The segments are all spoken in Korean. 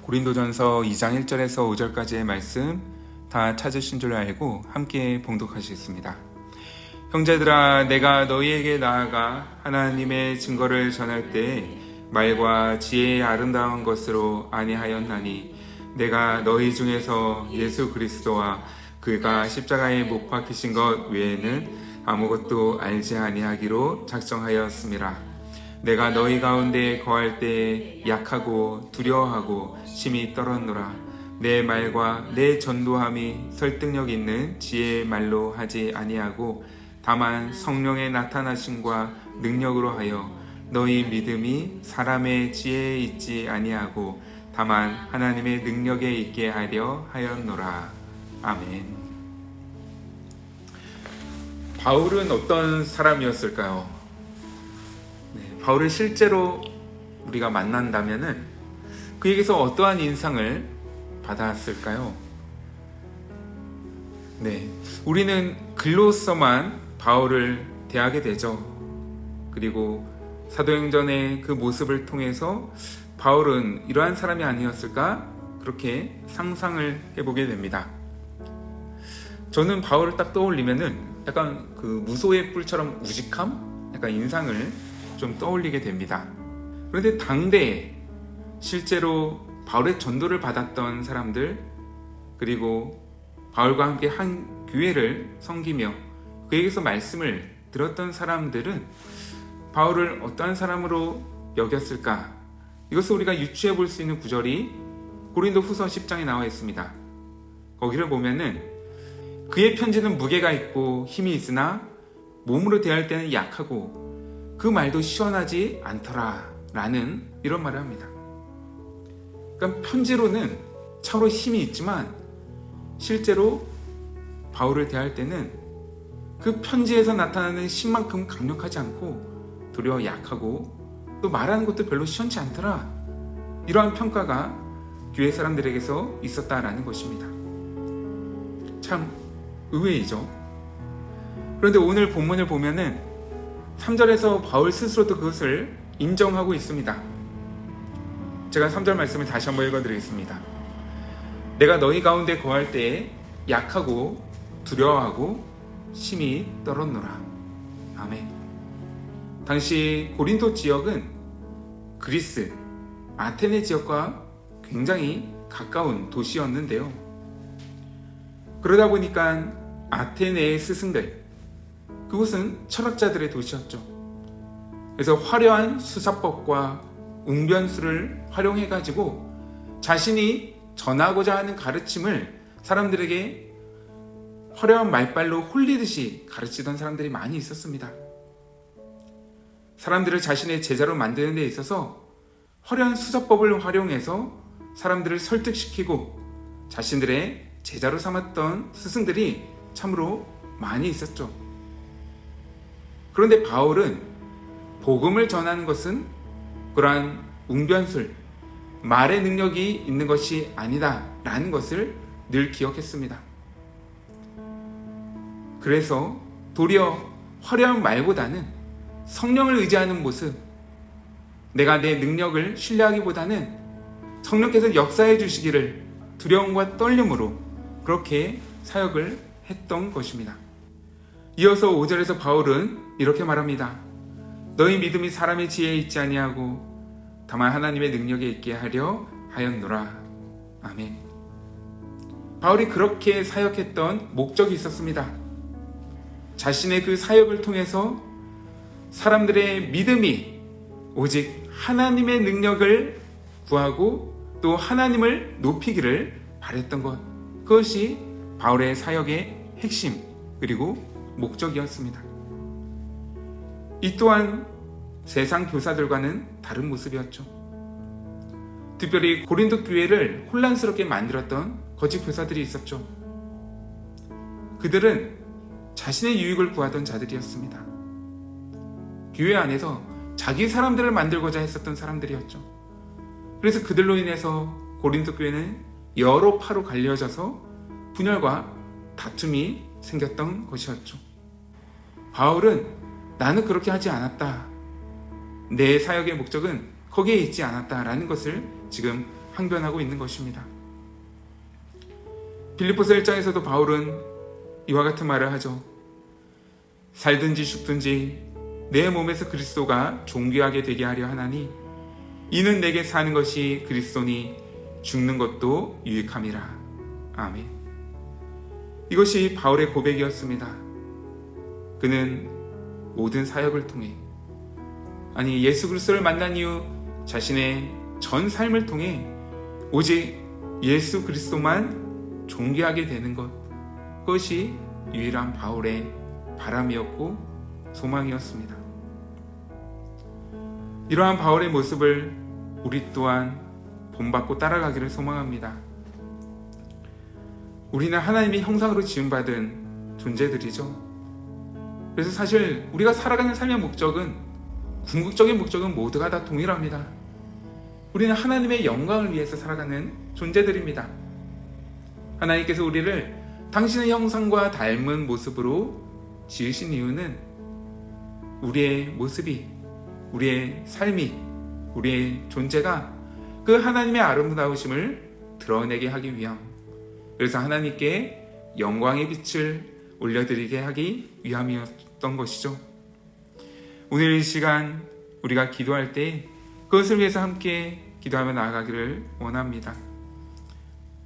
고린도전서 2장 1절에서 5절까지의 말씀 다 찾으신 줄 알고 함께 봉독하시겠습니다. 형제들아, 내가 너희에게 나아가 하나님의 증거를 전할 때 말과 지혜의 아름다운 것으로 아니하였나니 내가 너희 중에서 예수 그리스도와 그가 십자가에 못 박히신 것 외에는 아무것도 알지 아니하기로 작정하였음이라. 내가 너희 가운데 거할 때 약하고 두려워하고 심히 떨었노라. 내 말과 내 전도함이 설득력 있는 지혜의 말로 하지 아니하고 다만 성령의 나타나심과 능력으로 하여 너희 믿음이 사람의 지혜에 있지 아니하고 다만 하나님의 능력에 있게 하려 하였노라. 아멘. 바울은 어떤 사람이었을까요? 바울을 실제로 우리가 만난다면은 그에게서 어떠한 인상을 받았을까요? 우리는 글로서만 바울을 대하게 되죠. 그리고 사도행전의 그 모습을 통해서 바울은 이러한 사람이 아니었을까? 그렇게 상상을 해보게 됩니다. 저는 바울을 딱 떠올리면은 약간 그 무소의 뿔처럼 우직함? 약간 인상을 좀 떠올리게 됩니다. 그런데 당대에 실제로 바울의 전도를 받았던 사람들, 그리고 바울과 함께 한 교회를 섬기며 그에게서 말씀을 들었던 사람들은 바울을 어떠한 사람으로 여겼을까? 이것을 우리가 유추해 볼 수 있는 구절이 고린도 후서 10장에 나와 있습니다. 거기를 보면은 그의 편지는 무게가 있고 힘이 있으나 몸으로 대할 때는 약하고 그 말도 시원하지 않더라 라는 이런 말을 합니다. 그러니까 편지로는 참으로 힘이 있지만 실제로 바울을 대할 때는 그 편지에서 나타나는 힘만큼 강력하지 않고 도리어 약하고 또 말하는 것도 별로 시원치 않더라, 이러한 평가가 교회 사람들에게서 있었다라는 것입니다. 참 의외이죠. 그런데 오늘 본문을 보면은 3절에서 바울 스스로도 그것을 인정하고 있습니다. 제가 3절 말씀을 다시 한번 읽어드리겠습니다. 내가 너희 가운데 거할 때에 약하고 두려워하고 심히 떨었노라. 아멘. 당시 고린도 지역은 그리스, 아테네 지역과 굉장히 가까운 도시였는데요. 그러다 보니까 아테네의 스승들, 그곳은 철학자들의 도시였죠. 그래서 화려한 수사법과 웅변수를 활용해가지고 자신이 전하고자 하는 가르침을 사람들에게 화려한 말발로 홀리듯이 가르치던 사람들이 많이 있었습니다. 사람들을 자신의 제자로 만드는 데 있어서 화려한 수사법을 활용해서 사람들을 설득시키고 자신들의 제자로 삼았던 스승들이 참으로 많이 있었죠. 그런데 바울은 복음을 전하는 것은 그러한 웅변술, 말의 능력이 있는 것이 아니다 라는 것을 늘 기억했습니다. 그래서 도리어 화려한 말보다는 성령을 의지하는 모습, 내가 내 능력을 신뢰하기보다는 성령께서 역사해 주시기를 두려움과 떨림으로 그렇게 사역을 했던 것입니다. 이어서 5절에서 바울은 이렇게 말합니다. 너희 믿음이 사람의 지혜에 있지 아니하고 다만 하나님의 능력에 있게 하려 하였노라. 아멘. 바울이 그렇게 사역했던 목적이 있었습니다. 자신의 그 사역을 통해서 사람들의 믿음이 오직 하나님의 능력을 구하고 또 하나님을 높이기를 바랬던 것, 그것이 바울의 사역의 핵심 그리고 목적이었습니다. 이 또한 세상 교사들과는 다른 모습이었죠. 특별히 고린도 교회를 혼란스럽게 만들었던 거짓 교사들이 있었죠. 그들은 자신의 유익을 구하던 자들이었습니다. 교회 안에서 자기 사람들을 만들고자 했었던 사람들이었죠. 그래서 그들로 인해서 고린도 교회는 여러 파로 갈려져서 분열과 다툼이 생겼던 것이었죠. 바울은 나는 그렇게 하지 않았다, 내 사역의 목적은 거기에 있지 않았다라는 것을 지금 항변하고 있는 것입니다. 빌립보서 1장에서도 바울은 이와 같은 말을 하죠. 살든지 죽든지 내 몸에서 그리스도가 존귀하게 되게 하려 하나니 이는 내게 사는 것이 그리스도니 죽는 것도 유익함이라. 아멘. 이것이 바울의 고백이었습니다. 그는 모든 사역을 통해, 아니 예수 그리스도를 만난 이후 자신의 전 삶을 통해 오직 예수 그리스도만 존귀하게 되는 것, 그것이 유일한 바울의 바람이었고 소망이었습니다. 이러한 바울의 모습을 우리 또한 본받고 따라가기를 소망합니다. 우리는 하나님의 형상으로 지음받은 존재들이죠. 그래서 사실 우리가 살아가는 삶의 목적은, 궁극적인 목적은 모두가 다 동일합니다. 우리는 하나님의 영광을 위해서 살아가는 존재들입니다. 하나님께서 우리를 당신의 형상과 닮은 모습으로 지으신 이유는 우리의 모습이, 우리의 삶이, 우리의 존재가 그 하나님의 아름다우심을 드러내게 하기 위함, 그래서 하나님께 영광의 빛을 올려드리게 하기 위함이었던 것이죠. 오늘 이 시간 우리가 기도할 때 그것을 위해서 함께 기도하며 나아가기를 원합니다.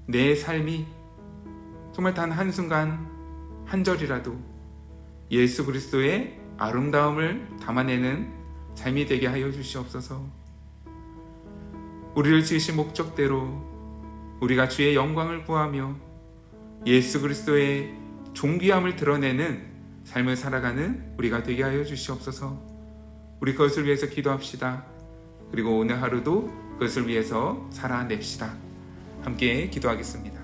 내 삶이 정말 단 한순간 한 절이라도 예수 그리스도의 아름다움을 담아내는 삶이 되게 하여 주시옵소서. 우리를 지으신 목적대로 우리가 주의 영광을 구하며 예수 그리스도의 존귀함을 드러내는 삶을 살아가는 우리가 되게 하여 주시옵소서. 우리 그것을 위해서 기도합시다. 그리고 오늘 하루도 그것을 위해서 살아냅시다. 함께 기도하겠습니다.